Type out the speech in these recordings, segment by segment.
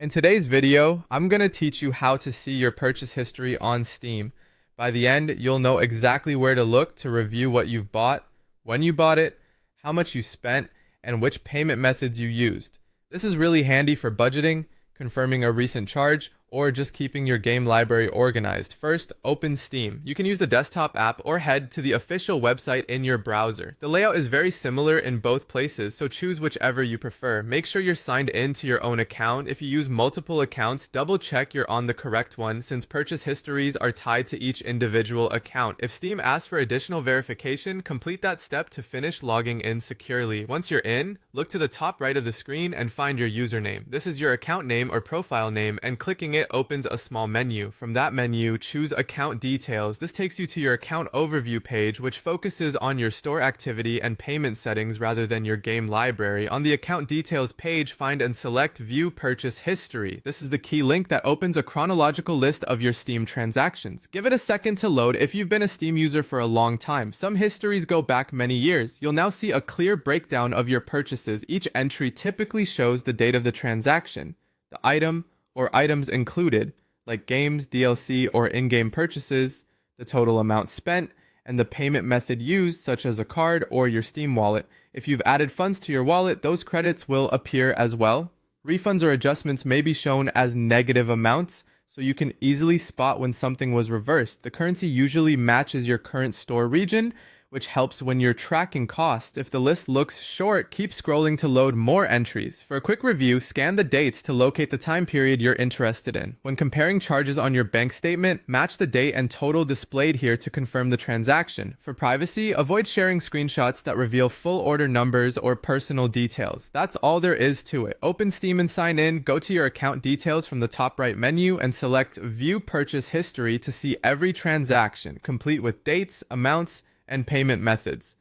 In today's video, I'm going to teach you how to see your purchase history on Steam. By the end, you'll know exactly where to look to review what you've bought, when you bought it, how much you spent, and which payment methods you used. This is really handy for budgeting, confirming a recent charge, or just keeping your game library organized. First, open Steam. You can use the desktop app or head to the official website in your browser. The layout is very similar in both places, so choose whichever you prefer. Make sure you're signed in to your own account. If you use multiple accounts, double check you're on the correct one since purchase histories are tied to each individual account. If Steam asks for additional verification, complete that step to finish logging in securely. Once you're in, look to the top right of the screen and find your username. This is your account name or profile name, and clicking it opens a small menu. From that menu, choose Account Details. This takes you to your account overview page, which focuses on your store activity and payment settings rather than your game library. On the Account Details page, find and select View Purchase History. This is the key link that opens a chronological list of your Steam transactions. Give it a second to load if you've been a Steam user for a long time. Some histories go back many years. You'll now see a clear breakdown of your purchases. Each entry typically shows the date of the transaction, the item, or items included, like games, DLC, or in-game purchases, the total amount spent, and the payment method used, such as a card or your Steam wallet. If you've added funds to your wallet, those credits will appear as well. Refunds or adjustments may be shown as negative amounts, so you can easily spot when something was reversed. The currency usually matches your current store region, which helps when you're tracking costs. If the list looks short, keep scrolling to load more entries. For a quick review, scan the dates to locate the time period you're interested in. When comparing charges on your bank statement, match the date and total displayed here to confirm the transaction. For privacy, avoid sharing screenshots that reveal full order numbers or personal details. That's all there is to it. Open Steam and sign in, go to your account details from the top right menu and select View Purchase History to see every transaction, complete with dates, amounts, and payment methods.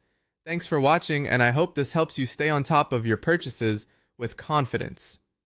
Thanks for watching, and I hope this helps you stay on top of your purchases with confidence.